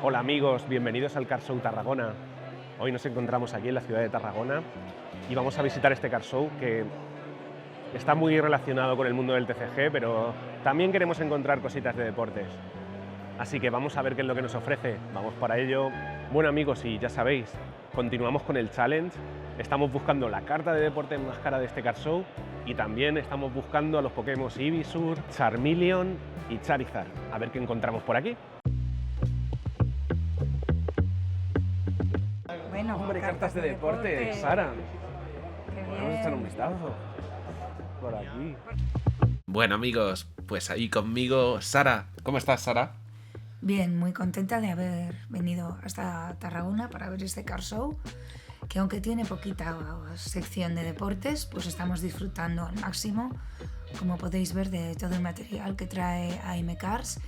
Hola amigos, bienvenidos al Car Show Tarragona. Hoy nos encontramos aquí en la ciudad de Tarragona y vamos a visitar este Car Show que está muy relacionado con el mundo del TCG, pero también queremos encontrar cositas de deportes. Así que vamos a ver qué es lo que nos ofrece. Vamos para ello. Bueno amigos, y ya sabéis, continuamos con el challenge. Estamos buscando la carta de deporte más cara de este Car Show y también estamos buscando a los Pokémon Ivysaur, Charmeleon y Charizard. A ver qué encontramos por aquí. Bueno, Hombre, cartas de deporte, Sara. Qué Vamos a echar un bien. vistazo. Por aquí. Bueno amigos, pues ahí conmigo Sara. ¿Cómo estás, Sara? Bien, muy contenta de haber venido hasta Tarragona para ver este Car Show, que aunque tiene poquita sección de deportes, pues estamos disfrutando al máximo, como podéis ver, de todo el material que trae AM Cars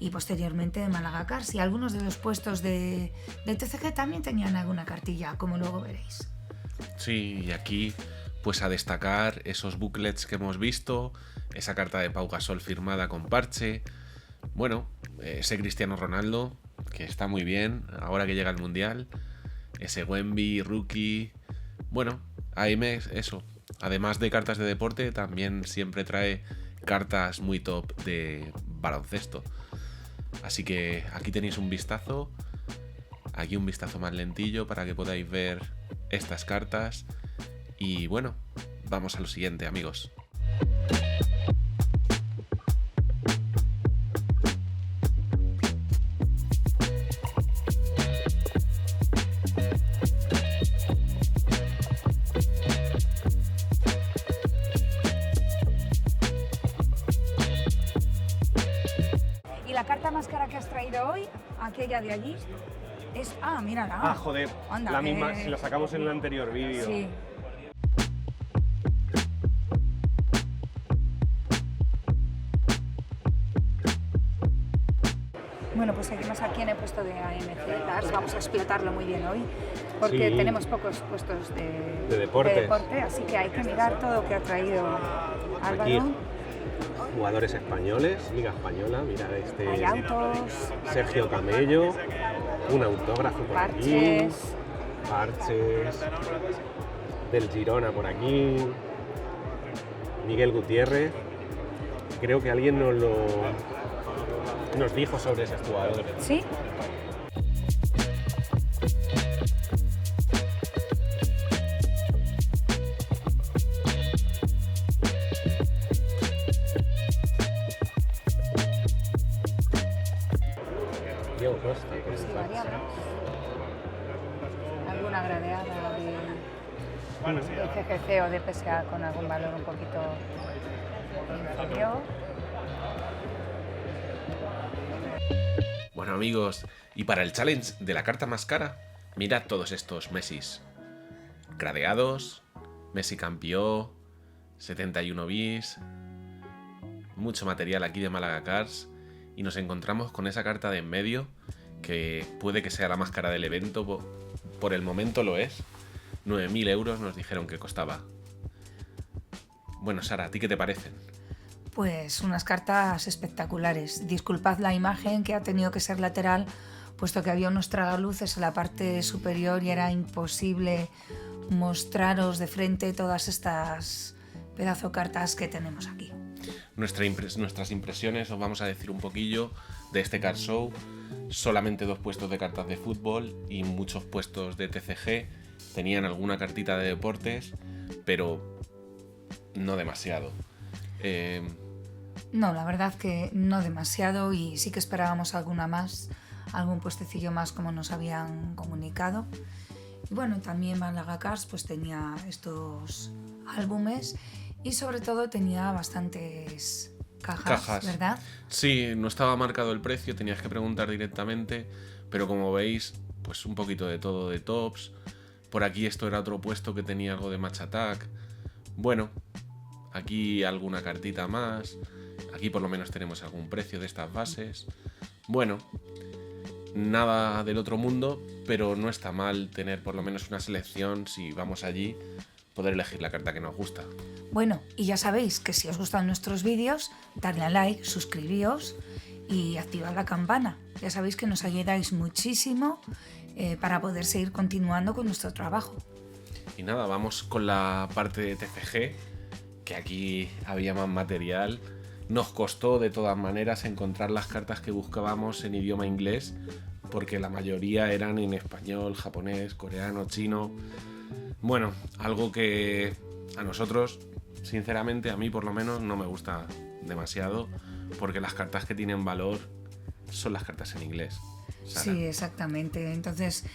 y posteriormente de Málaga Cars. Y algunos de los puestos de TCG también tenían alguna cartilla, como luego veréis. Sí, y aquí pues a destacar esos booklets que hemos visto, esa carta de Pau Gasol firmada con parche. Bueno, ese Cristiano Ronaldo, que está muy bien ahora que llega el Mundial. Ese Wemby, Rookie. Bueno, AM eso. Además de cartas de deporte, también siempre trae cartas muy top de baloncesto. Así que aquí tenéis un vistazo. Aquí un vistazo más lentillo para que podáis ver estas cartas. Y bueno, vamos a lo siguiente, amigos. Y la carta más cara que has traído hoy, aquella de allí, es... Ah, mírala. Ah, joder, Anda, la misma, si la sacamos en el anterior vídeo. Sí. Bueno, pues seguimos aquí en el puesto de AMC Cars. Vamos a explotarlo muy bien hoy, porque Sí. tenemos pocos puestos De deportes. deporte, así que hay que mirar todo lo que ha traído Álvaro. Aquí, jugadores españoles, Liga Española, mirad Hay autos, Sergio Camello, un autógrafo por aquí, parches. Parches, del Girona por aquí, Miguel Gutiérrez. Creo que alguien nos dijo sobre ese jugador. ¿Sí? Diego Costa, con Sí, el parche. variables. Alguna gradeada de CGC o de PSA con algún valor un poquito inferior. Bueno amigos, y para el challenge de la carta más cara, mirad todos estos Messis. Gradeados, Messi campeón, 71 bis, mucho material aquí de Málaga Cars, y nos encontramos con esa carta de en medio, que puede que sea la más cara del evento, por el momento lo es. 9.000 euros nos dijeron que costaba. Bueno Sara, ¿a ti qué te parecen? Pues unas cartas espectaculares. Disculpad la imagen, que ha tenido que ser lateral, puesto que había unos tragaluces en la parte superior y era imposible mostraros de frente todas estas pedazo cartas que tenemos aquí. Nuestras impresiones, os vamos a decir un poquillo de este Car Show. Solamente 2 puestos de cartas de fútbol y muchos puestos de TCG. Tenían alguna cartita de deportes, pero no demasiado. No, la verdad que no demasiado, y sí que esperábamos alguna más, algún puestecillo más como nos habían comunicado. Y bueno, también Málaga Cars pues tenía estos álbumes y sobre todo tenía bastantes cajas, ¿verdad? Sí, no estaba marcado el precio, tenías que preguntar directamente, pero como veis, pues un poquito de todo de tops. Por aquí esto era otro puesto que tenía algo de Match Attack. Bueno, aquí alguna cartita más. Aquí por lo menos tenemos algún precio de estas bases. Bueno, nada del otro mundo, pero no está mal tener por lo menos una selección si vamos allí, poder elegir la carta que nos gusta. Bueno, y ya sabéis que si os gustan nuestros vídeos, darle a like, suscribíos y activad la campana. Ya sabéis que nos ayudáis muchísimo para poder seguir continuando con nuestro trabajo. Y nada, vamos con la parte de TCG, que aquí había más material. Nos costó de todas maneras encontrar las cartas que buscábamos en idioma inglés, porque la mayoría eran en español, japonés, coreano, chino. Bueno, algo que a nosotros, sinceramente, a mí por lo menos no me gusta demasiado, porque las cartas que tienen valor son las cartas en inglés. Sara. Sí, exactamente. Entonces,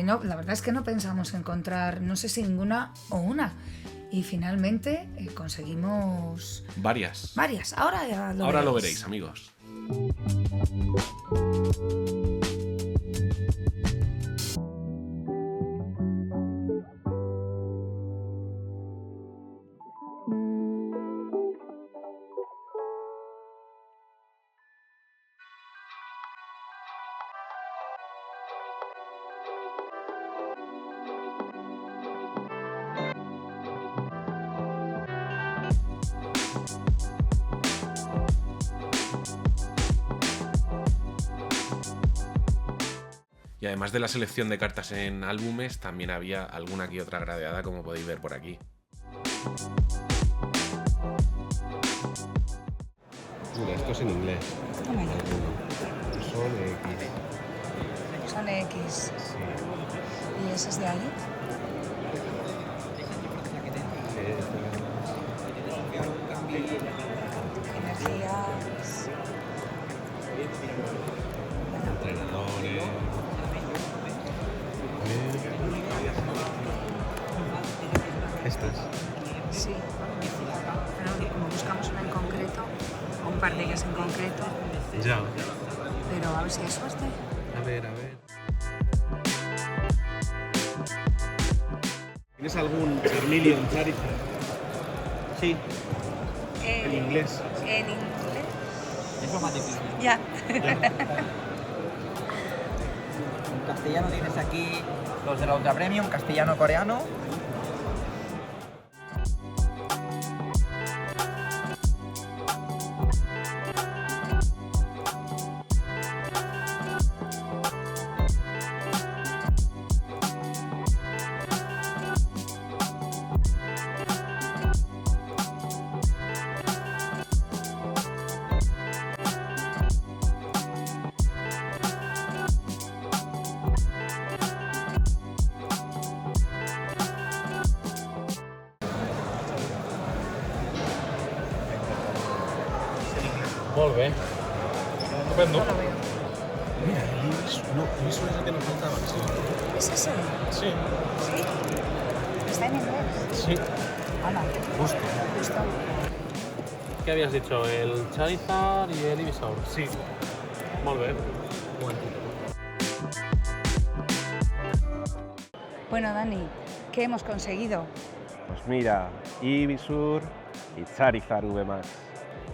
no, la verdad es que no pensamos encontrar, no sé si ninguna o una. Y finalmente conseguimos Varias. Ahora ya Lo veréis, amigos. Y además de la selección de cartas en álbumes, también había alguna que otra gradeada, como podéis ver por aquí. Mira, esto es en inglés. Toma ya. Son X. Son X. Sí. ¿Y ese es de ahí? Energías. Entrenadores. Estas. Sí. Pero como buscamos una en concreto, o un par de ellas en concreto, Ya. pero a ver si hay suerte. A ver. ¿Tienes algún Charmeleon Charizard? Sí. En inglés. En inglés. Es lo más difícil. Ya. En castellano tienes aquí los de la Ultra Premium, castellano-coreano. Molt bé. Estupendo. No lo veo. Mira, el Ivisu es el que nos faltaba. ¿Es ese? Sí, Sí. Está en inglés. sí. Hola. Justo. Justo. ¿Qué habías dicho? El Charizard y el Ivysaur. Sí. Molt bé. Bueno, Dani, ¿qué hemos conseguido? Pues mira, Ivisur y Charizard V+.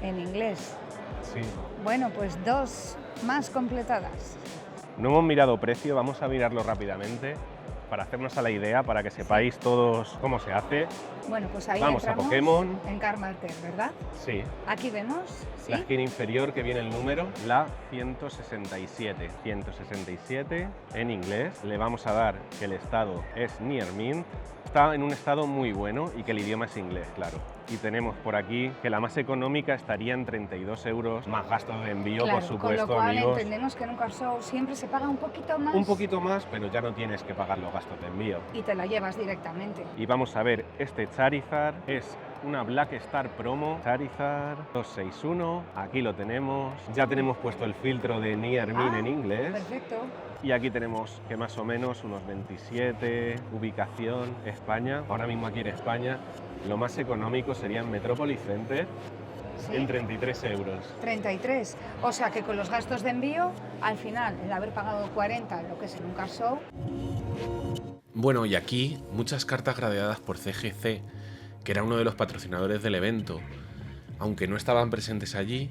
En inglés. Sí. Bueno, pues 2 más completadas. No hemos mirado precio, vamos a mirarlo rápidamente para hacernos a la idea, para que sepáis todos cómo se hace. Bueno, pues ahí Vamos a entramos Pokémon. en Carmarter, ¿verdad? Sí. Aquí vemos, ¿sí? La esquina inferior que viene el número, la 167. 167 en inglés. Le vamos a dar que el estado es Near Mint. Está en un estado muy bueno y que el idioma es inglés, claro. Y tenemos por aquí que la más económica estaría en 32 euros, más gastos de envío, Claro, por supuesto, con lo cual amigos. entendemos que en un car show siempre se paga un poquito más Un poquito más, pero ya no tienes que pagar los gastos de envío. y te la llevas directamente. Y vamos a ver, este Charizard es una Black Star Promo, Charizard 261, aquí lo tenemos. Ya tenemos puesto el filtro de Near Mint en inglés. Perfecto. Y aquí tenemos que más o menos unos 27, ubicación España. Ahora mismo aquí en España lo más económico sería en Metropolis Center, Sí. en 33 euros. 33. O sea que con los gastos de envío, al final, el haber pagado 40, lo que es en un car show, Bueno, y aquí muchas cartas gradeadas por CGC, que era uno de los patrocinadores del evento. Aunque no estaban presentes allí,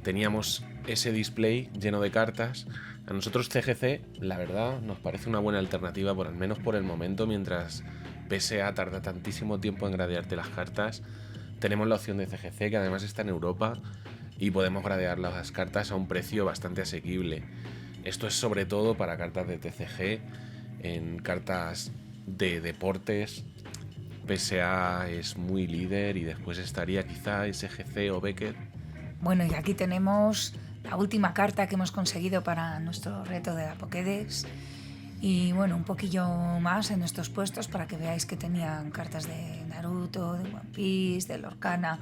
teníamos ese display lleno de cartas. A nosotros CGC, la verdad, nos parece una buena alternativa, por al menos por el momento, mientras PSA tarda tantísimo tiempo en gradearte las cartas. Tenemos la opción de CGC, que además está en Europa, y podemos gradear las cartas a un precio bastante asequible. Esto es sobre todo para cartas de TCG. En cartas de deportes, PSA es muy líder y después estaría quizá SGC o Beckett. Bueno, y aquí tenemos la última carta que hemos conseguido para nuestro reto de la Pokédex. Y bueno, un poquillo más en estos puestos para que veáis que tenían cartas de Naruto, de One Piece, de Lorcana.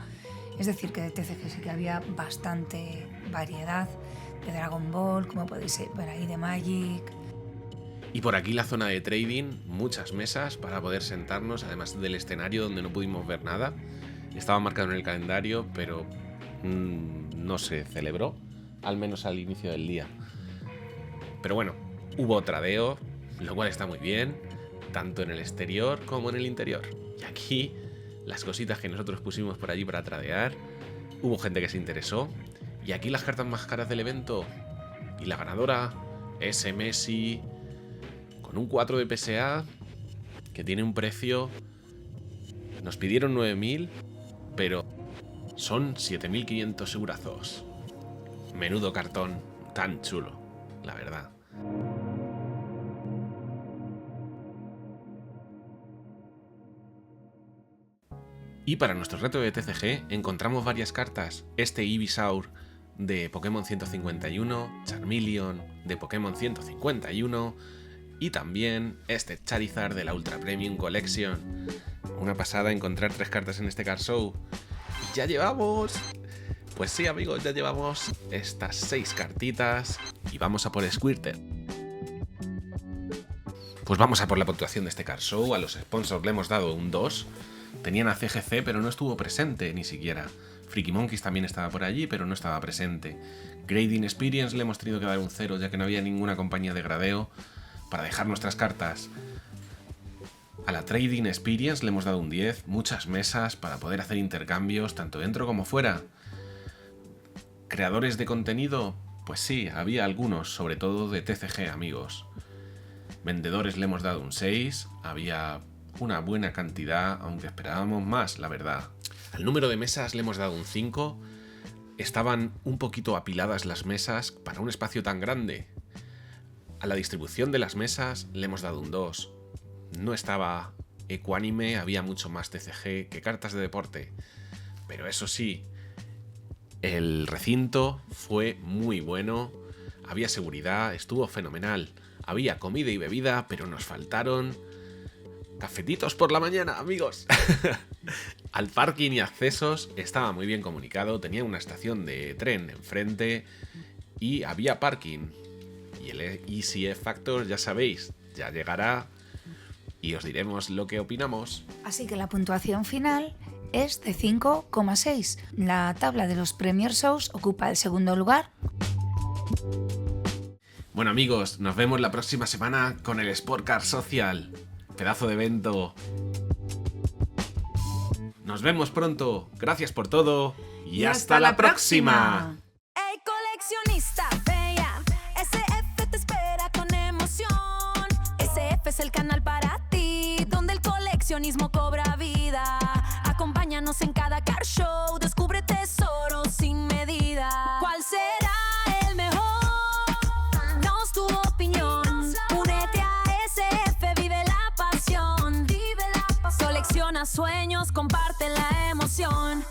Es decir, que de TCG sí que había bastante variedad. De Dragon Ball, como podéis ver ahí, de Magic. Y por aquí la zona de trading, muchas mesas para poder sentarnos, además del escenario donde no pudimos ver nada. Estaba marcado en el calendario, pero no se celebró, al menos al inicio del día. Pero bueno, hubo tradeo, lo cual está muy bien, tanto en el exterior como en el interior. Y aquí, las cositas que nosotros pusimos por allí para tradear, hubo gente que se interesó. Y aquí las cartas más caras del evento. Y la ganadora es Messi, con un 4 de PSA, que tiene un precio... Nos pidieron 9.000, pero son 7.500 eurazos. Menudo cartón, tan chulo, la verdad. Y para nuestro reto de TCG encontramos varias cartas. Este Ivysaur de Pokémon 151, Charmeleon de Pokémon 151 y también este Charizard de la Ultra Premium Collection. Una pasada encontrar 3 cartas en este Card Show. Y ya llevamos... Pues sí, amigos, ya llevamos estas 6 cartitas y vamos a por Squirtle. Pues vamos a por la puntuación de este Card Show. A los sponsors le hemos dado un 2. Tenían a CGC, pero no estuvo presente ni siquiera. Freaky Monkeys también estaba por allí, pero no estaba presente. Grading Experience le hemos tenido que dar un 0, ya que no había ninguna compañía de gradeo para dejar nuestras cartas. A la Trading Experience le hemos dado un 10, muchas mesas para poder hacer intercambios, tanto dentro como fuera. ¿Creadores de contenido? Pues sí, había algunos, sobre todo de TCG, amigos. Vendedores le hemos dado un 6, había una buena cantidad, aunque esperábamos más, la verdad. Al número de mesas le hemos dado un 5. Estaban un poquito apiladas las mesas para un espacio tan grande. A la distribución de las mesas le hemos dado un 2. No estaba ecuánime, había mucho más TCG que cartas de deporte. Pero eso sí, el recinto fue muy bueno, había seguridad, estuvo fenomenal. Había comida y bebida, pero nos faltaron cafetitos por la mañana, amigos. Al parking y accesos estaba muy bien comunicado, tenía una estación de tren enfrente y había parking. Y el ECF Factor, ya sabéis, ya llegará y os diremos lo que opinamos. Así que la puntuación final es de 5,6. La tabla de los Premier Shows ocupa el segundo lugar. Bueno, amigos, nos vemos la próxima semana con el Sport Car Social. Pedazo de evento. Nos vemos pronto. Gracias por todo. Y hasta la próxima. Hey, coleccionista, bella. SF te espera con emoción. SF es el canal para ti, donde el coleccionismo cobra vida. Acompáñanos en cada car show. Descubre tesoros sin medida. ¿Cuál será el mejor? Danos tu opinión. Únete a SF, vive la pasión. Colecciona sueños, comparte la emoción.